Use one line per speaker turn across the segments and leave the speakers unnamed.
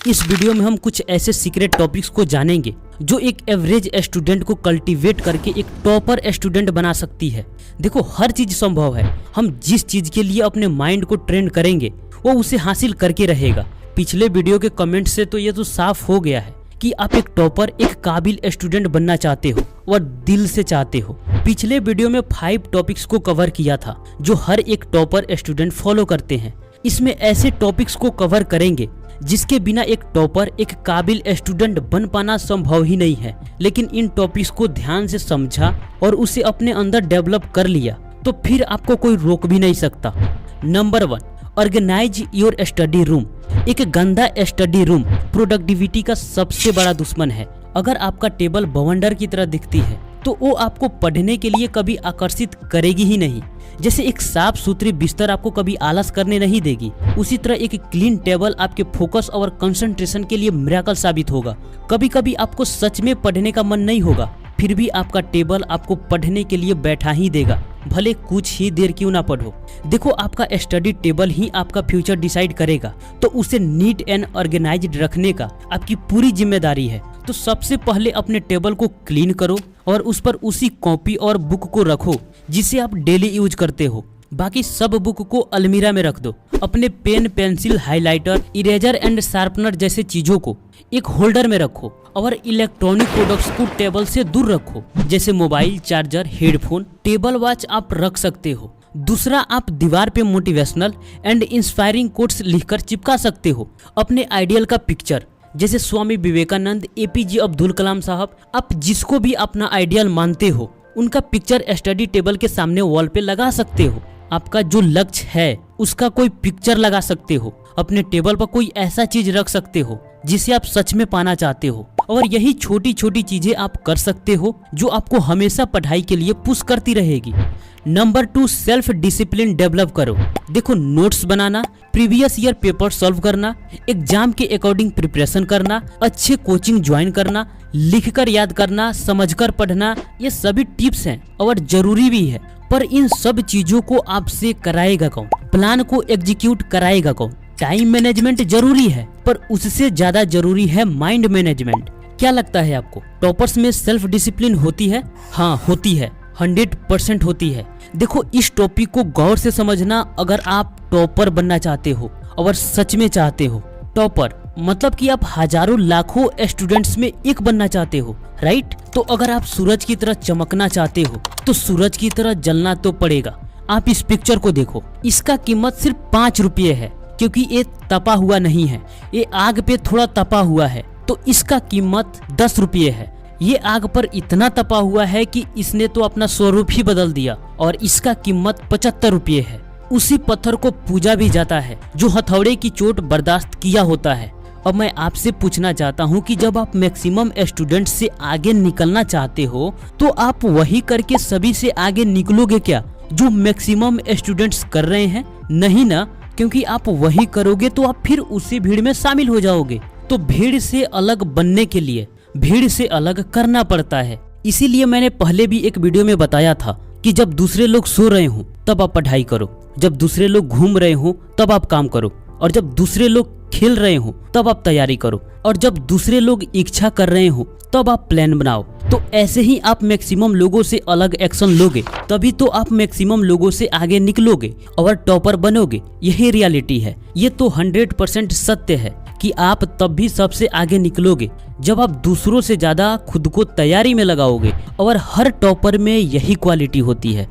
इस वीडियो में हम कुछ ऐसे सीक्रेट टॉपिक्स को जानेंगे जो एक एवरेज स्टूडेंट को कल्टीवेट करके एक टॉपर स्टूडेंट बना सकती है। देखो, हर चीज संभव है। हम जिस चीज के लिए अपने माइंड को ट्रेन करेंगे वो उसे हासिल करके रहेगा। पिछले वीडियो के कमेंट से तो ये तो साफ हो गया है कि आप एक टॉपर, एक काबिल स्टूडेंट बनना चाहते हो और दिल से चाहते हो। पिछले वीडियो में 5 टॉपिक्स को कवर किया था जो हर एक टॉपर स्टूडेंट फॉलो करते हैं। इसमें ऐसे टॉपिक्स को कवर करेंगे जिसके बिना एक टॉपर, एक काबिल स्टूडेंट बन पाना संभव ही नहीं है। लेकिन इन टॉपिक्स को ध्यान से समझा और उसे अपने अंदर डेवलप कर लिया तो फिर आपको कोई रोक भी नहीं सकता। Number 1, organise your study room. एक गंदा स्टडी रूम प्रोडक्टिविटी का सबसे बड़ा दुश्मन है। अगर आपका टेबल बवंडर की तरह दिखती है तो वो आपको पढ़ने के लिए कभी आकर्षित करेगी ही नहीं। जैसे एक साफ सुथरी बिस्तर आपको कभी आलस करने नहीं देगी, उसी तरह एक क्लीन टेबल आपके फोकस और कंसंट्रेशन के लिए मिरेकल साबित होगा। कभी कभी आपको सच में पढ़ने का मन नहीं होगा, फिर भी आपका टेबल आपको पढ़ने के लिए बैठा ही देगा, भले कुछ ही देर क्यों ना पढ़ो। देखो, आपका स्टडी टेबल ही आपका फ्यूचर डिसाइड करेगा, तो उसे नीट एंड ऑर्गेनाइज्ड रखने का आपकी पूरी जिम्मेदारी है। तो सबसे पहले अपने टेबल को क्लीन करो और उस पर उसी कॉपी और बुक को रखो जिसे आप डेली यूज करते हो। बाकी सब बुक को अलमीरा में रख दो। अपने pen, pencil, highlighter, eraser and sharpener जैसे चीजों को एक होल्डर में रखो और इलेक्ट्रॉनिक प्रोडक्ट्स को टेबल से दूर रखो, जैसे mobile, charger, headphone, table watch आप रख सकते हो। दूसरा, आप दीवार पे मोटिवेशनल एंड इंस्पायरिंग कोट्स लिखकर चिपका सकते हो। अपने आइडियल का पिक्चर, जैसे स्वामी विवेकानंद, एपीजे अब्दुल कलाम साहब, आप जिसको भी अपना आइडियल मानते हो उनका पिक्चर स्टडी टेबल के सामने वॉल पे लगा सकते हो। आपका जो लक्ष्य है उसका कोई पिक्चर लगा सकते हो। अपने टेबल पर कोई ऐसा चीज रख सकते हो जिसे आप सच में पाना चाहते हो। और यही छोटी छोटी चीजें आप कर सकते हो जो आपको हमेशा पढ़ाई के लिए पुश करती रहेगी। नंबर 2, सेल्फ डिसिप्लिन डेवलप करो। देखो, नोट्स बनाना, प्रीवियस ईयर पेपर सॉल्व करना, एग्जाम के अकॉर्डिंग प्रिपरेशन करना, अच्छे कोचिंग ज्वाइन करना, लिखकर याद करना, समझकर पढ़ना, ये सभी टिप्स हैं और जरूरी भी है। पर इन सब चीजों को आपसे कराएगा कौन? प्लान को एग्जीक्यूट कराएगा कौन? टाइम मैनेजमेंट जरूरी है, पर उससे ज्यादा जरूरी है माइंड मैनेजमेंट। क्या लगता है आपको, टॉपर्स में सेल्फ डिसिप्लिन होती है? हाँ, होती है, 100% होती है। देखो, इस टॉपिक को गौर से समझना अगर आप टॉपर बनना चाहते हो और सच में चाहते हो। टॉपर मतलब कि आप हजारों लाखों स्टूडेंट्स में एक बनना चाहते हो, राइट? तो अगर आप सूरज की तरह चमकना चाहते हो तो सूरज की तरह जलना तो पड़ेगा। आप इस पिक्चर को देखो, इसका कीमत सिर्फ 5 रुपये है, क्योंकि ये तपा हुआ नहीं है, ये आग पे थोड़ा तपा हुआ है, तो इसका कीमत 10 रुपये है। ये आग पर इतना तपा हुआ है कि इसने तो अपना स्वरूप ही बदल दिया और इसका कीमत 75 रुपये है। उसी पत्थर को पूजा भी जाता है जो हथौड़े की चोट बर्दाश्त किया होता है। अब मैं आपसे पूछना चाहता हूँ कि जब आप मैक्सिमम स्टूडेंट से आगे निकलना चाहते हो तो आप वही करके सभी से आगे निकलोगे क्या जो मैक्सिमम स्टूडेंट्स कर रहे हैं? नहीं ना, क्योंकि आप वही करोगे तो आप फिर उसी भीड़ में शामिल हो जाओगे। तो भीड़ से अलग बनने के लिए भीड़ से अलग करना पड़ता है। इसीलिए मैंने पहले भी एक वीडियो में बताया था कि जब दूसरे लोग सो रहे हो तब आप पढ़ाई करो, जब दूसरे लोग घूम रहे हो तब आप काम करो, और जब दूसरे लोग खेल रहे हो तब आप तैयारी करो, और जब दूसरे लोग इच्छा कर रहे हो तब आप प्लान बनाओ। तो ऐसे ही आप मैक्सिमम लोगों से अलग एक्शन लोगे, तभी तो आप मैक्सिमम लोगों से आगे निकलोगे और टॉपर बनोगे। यही रियलिटी है। ये तो 100% सत्य है कि आप तब भी सबसे आगे निकलोगे जब आप दूसरों से ज्यादा खुद को तैयारी में लगाओगे, और हर टॉपर में यही क्वालिटी होती है।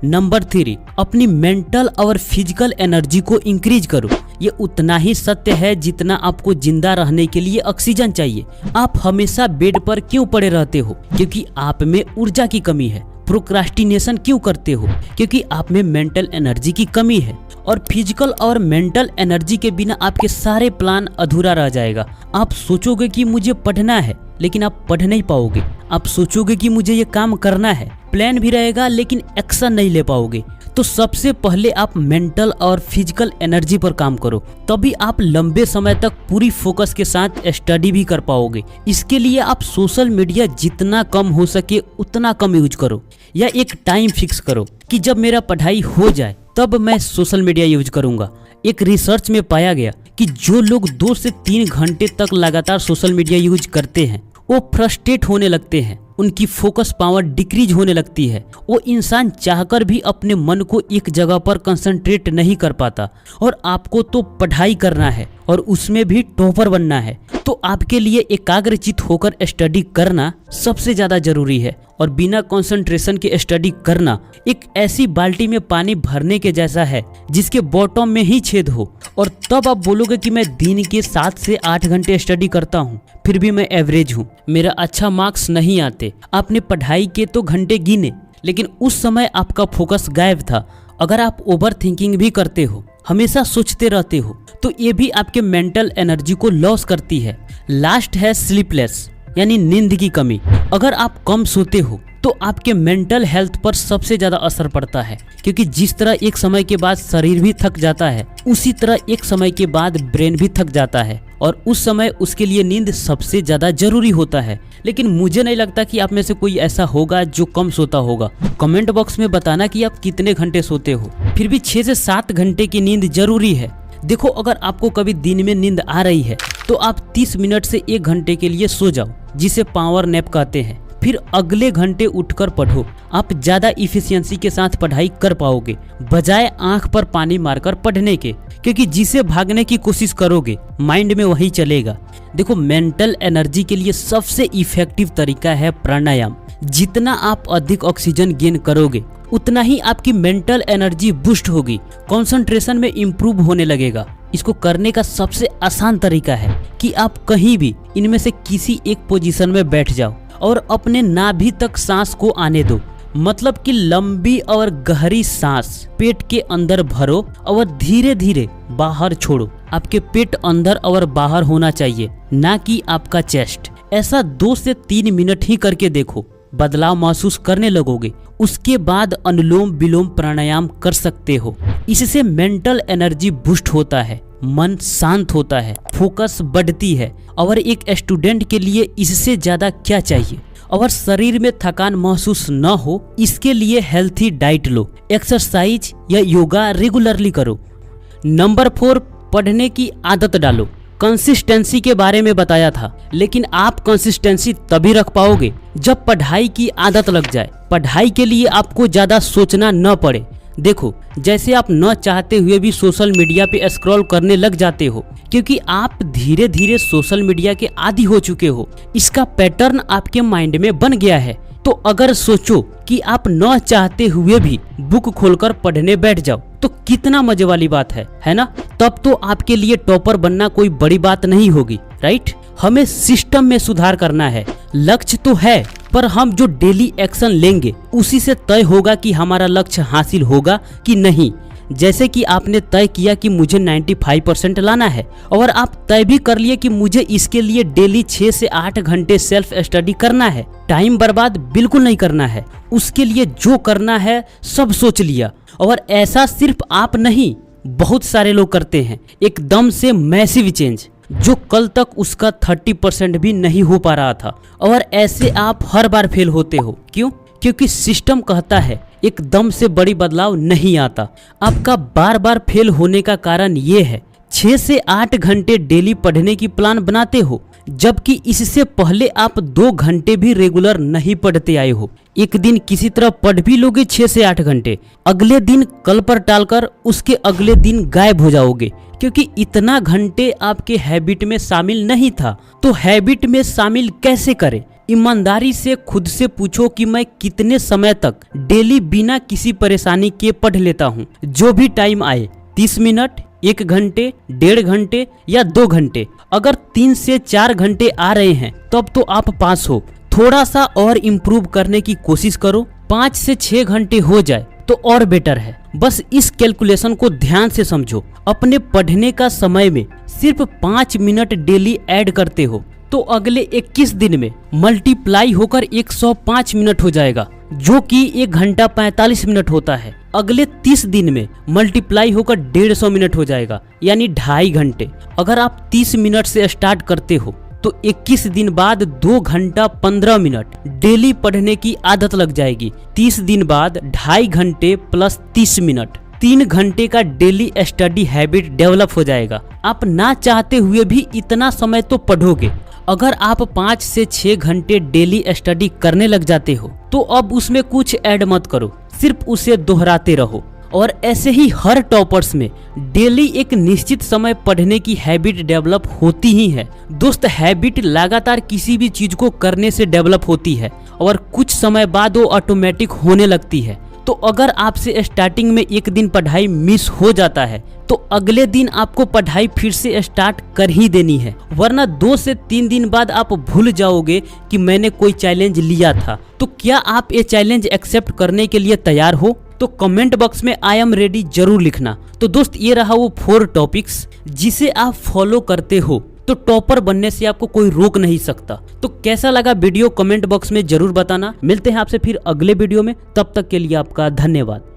नंबर 3, अपनी मेंटल और फिजिकल एनर्जी को इंक्रीज करो। ये उतना ही सत्य है जितना आपको जिंदा रहने के लिए ऑक्सीजन चाहिए। आप हमेशा बेड पर क्यों पड़े रहते हो? क्योंकि आप में ऊर्जा की कमी है। प्रोक्रास्टिनेशन क्यों करते हो? क्योंकि आप में मेंटल एनर्जी की कमी है। और फिजिकल और मेंटल एनर्जी के बिना आपके सारे प्लान अधूरा रह जाएगा। आप सोचोगे कि मुझे पढ़ना है, लेकिन आप पढ़ नहीं पाओगे। आप सोचोगे कि मुझे ये काम करना है, प्लान भी रहेगा लेकिन एक्शन नहीं ले पाओगे। तो सबसे पहले आप मेंटल और फिजिकल एनर्जी पर काम करो, तभी आप लंबे समय तक पूरी फोकस के साथ स्टडी भी कर पाओगे। इसके लिए आप सोशल मीडिया जितना कम हो सके उतना कम यूज करो, या एक टाइम फिक्स करो कि जब मेरा पढ़ाई हो जाए तब मैं सोशल मीडिया यूज करूंगा। एक रिसर्च में पाया गया कि जो लोग 2 से 3 घंटे तक लगातार सोशल मीडिया यूज करते हैं वो फ्रस्ट्रेट होने लगते हैं, उनकी फोकस पावर डिक्रीज होने लगती है। वो इंसान चाहकर भी अपने मन को एक जगह पर कंसंट्रेट नहीं कर पाता। और आपको तो पढ़ाई करना है और उसमें भी टॉपर बनना है, तो आपके लिए एकाग्रचित होकर स्टडी करना सबसे ज़्यादा जरूरी है। और बिना कंसंट्रेशन के स्टडी करना एक ऐसी बाल्टी में पानी भरने के जैसा है जिसके बॉटम में ही छेद हो। और तब आप बोलोगे कि मैं दिन के 7 से 8 घंटे स्टडी करता हूँ, फिर भी मैं एवरेज हूँ, मेरा अच्छा मार्क्स नहीं आते। आपने पढ़ाई के तो घंटे गिने, लेकिन उस समय आपका फोकस गायब था। अगर आप ओवर थिंकिंग भी करते हो, हमेशा सोचते रहते हो, तो ये भी आपके मेंटल एनर्जी को लॉस करती है। लास्ट है स्लीपलेस, यानी नींद की कमी। अगर आप कम सोते हो तो आपके मेंटल हेल्थ पर सबसे ज़्यादा असर पड़ता है, क्योंकि जिस तरह एक समय के बाद शरीर भी थक जाता है, उसी तरह एक समय के बाद ब्रेन भी थक जाता है, और उस समय उसके लिए नींद सबसे ज़्यादा जरूरी होता है। लेकिन मुझे नहीं लगता कि आप में से कोई ऐसा होगा जो कम सोता होगा। कमेंट बॉक्स में बताना कि आप कितने घंटे सोते हो। फिर भी 6 से 7 घंटे की नींद जरूरी है। देखो, अगर आपको कभी दिन में नींद आ रही है तो आप 30 मिनट से 1 घंटे के लिए सो जाओ, जिसे पावर नैप कहते हैं। फिर अगले घंटे उठकर पढ़ो। आप ज़्यादा इफिशियंसी के साथ पढ़ाई कर पाओगे, बजाय आंख पर पानी मारकर पढ़ने के, क्योंकि जिसे भागने की कोशिश करोगे माइंड में वही चलेगा। देखो, मेंटल एनर्जी के लिए सबसे इफेक्टिव तरीका है प्राणायाम। जितना आप अधिक ऑक्सीजन गेन करोगे उतना ही आपकी मेंटल एनर्जी बूस्ट होगी, कंसंट्रेशन में इम्प्रूव होने लगेगा। इसको करने का सबसे आसान तरीका है कि आप कहीं भी इनमें से किसी एक पोजीशन में बैठ जाओ और अपने नाभि तक सांस को आने दो। मतलब कि लंबी और गहरी सांस पेट के अंदर भरो और धीरे धीरे बाहर छोड़ो। आपके पेट अंदर और बाहर होना चाहिए, ना कि आपका चेस्ट। ऐसा 2 से 3 मिनट ही करके देखो, बदलाव महसूस करने लगोगे। उसके बाद अनुलोम विलोम प्राणायाम कर सकते हो। इससे मेंटल एनर्जी बूस्ट होता है, मन शांत होता है, फोकस बढ़ती है। और एक स्टूडेंट के लिए इससे ज्यादा क्या चाहिए। और शरीर में थकान महसूस न हो, इसके लिए हेल्थी डाइट लो, एक्सरसाइज या योगा रेगुलरली करो। नंबर 4, पढ़ने की आदत डालो। कंसिस्टेंसी के बारे में बताया था, लेकिन आप कंसिस्टेंसी तभी रख पाओगे जब पढ़ाई की आदत लग जाए। पढ़ाई के लिए आपको ज़्यादा सोचना न पड़े। देखो, जैसे आप न चाहते हुए भी सोशल मीडिया पे स्क्रॉल करने लग जाते हो, क्योंकि आप धीरे धीरे सोशल मीडिया के आदी हो चुके हो। इसका पैटर्न आपके माइंड में बन गया है। तो अगर सोचो कि आप न चाहते हुए भी बुक खोलकर पढ़ने बैठ जाओ, तो कितना मजे वाली बात है ना। तब तो आपके लिए टॉपर बनना कोई बड़ी बात नहीं होगी, राइट। हमें सिस्टम में सुधार करना है। लक्ष्य तो है, पर हम जो डेली एक्शन लेंगे उसी से तय होगा कि हमारा लक्ष्य हासिल होगा कि नहीं। जैसे कि आपने तय किया कि मुझे 95% लाना है, और आप तय भी कर लिए कि मुझे इसके लिए डेली 6 से 8 घंटे सेल्फ स्टडी करना है। टाइम बर्बाद बिल्कुल नहीं करना है। उसके लिए जो करना है सब सोच लिया। और ऐसा सिर्फ आप नहीं, बहुत सारे लोग करते हैं। एकदम से मैसिव चेंज, जो कल तक उसका 30% भी नहीं हो पा रहा था। और ऐसे आप हर बार फेल होते हो। क्यों? क्योंकि सिस्टम कहता है एकदम से बड़ी बदलाव नहीं आता। आपका बार बार फेल होने का कारण ये है, 6 से 8 घंटे डेली पढ़ने की प्लान बनाते हो, जबकि इससे पहले आप 2 घंटे भी रेगुलर नहीं पढ़ते आए हो। एक दिन किसी तरह पढ़ भी लोगे 6 से 8 घंटे, अगले दिन कल पर टालकर उसके अगले दिन गायब हो जाओगे, क्योंकि इतना घंटे आपके हैबिट में शामिल नहीं था। तो हैबिट में शामिल कैसे करें? ईमानदारी से खुद से पूछो कि मैं कितने समय तक डेली बिना किसी परेशानी के पढ़ लेता हूँ। जो भी टाइम आए, 30 मिनट, 1 घंटे, 1.5 घंटे या 2 घंटे। अगर 3 से 4 घंटे आ रहे हैं तब तो आप पास हो। थोड़ा सा और इम्प्रूव करने की कोशिश करो। 5 से 6 घंटे हो जाए तो और बेटर है। बस इस कैलकुलेशन को ध्यान से समझो। अपने पढ़ने का समय में सिर्फ 5 मिनट डेली ऐड करते हो तो अगले 21 दिन में मल्टीप्लाई होकर 105 मिनट हो जाएगा, जो कि 1 घंटा 45 मिनट होता है। अगले 30 दिन में मल्टीप्लाई होकर 150 मिनट हो जाएगा, यानी 2.5 घंटे। अगर आप 30 मिनट से स्टार्ट करते हो तो 21 दिन बाद 2 घंटा 15 मिनट डेली पढ़ने की आदत लग जाएगी। 30 दिन बाद 2.5 घंटे प्लस 30 मिनट, 3 घंटे का डेली स्टडी हैबिट डेवलप हो जाएगा। आप ना चाहते हुए भी इतना समय तो पढ़ोगे। अगर आप 5 से 6 घंटे डेली स्टडी करने लग जाते हो तो अब उसमें कुछ ऐड मत करो, सिर्फ उसे दोहराते रहो। और ऐसे ही हर टॉपर्स में डेली एक निश्चित समय पढ़ने की हैबिट डेवलप होती ही है। दोस्त, हैबिट लगातार किसी भी चीज को करने से डेवलप होती है और कुछ समय बाद वो ऑटोमेटिक होने लगती है। तो अगर आपसे स्टार्टिंग में एक दिन पढ़ाई मिस हो जाता है तो अगले दिन आपको पढ़ाई फिर से स्टार्ट कर ही देनी है, वरना 2 से 3 दिन बाद आप भूल जाओगे कि मैंने कोई चैलेंज लिया था। तो क्या आप ये चैलेंज एक्सेप्ट करने के लिए तैयार हो? तो कमेंट बॉक्स में आई एम रेडी जरूर लिखना। तो दोस्त, ये रहा वो 4 टॉपिक्स जिसे आप फॉलो करते हो तो टॉपर बनने से आपको कोई रोक नहीं सकता। तो कैसा लगा वीडियो कमेंट बॉक्स में जरूर बताना। मिलते हैं आपसे फिर अगले वीडियो में, तब तक के लिए आपका धन्यवाद।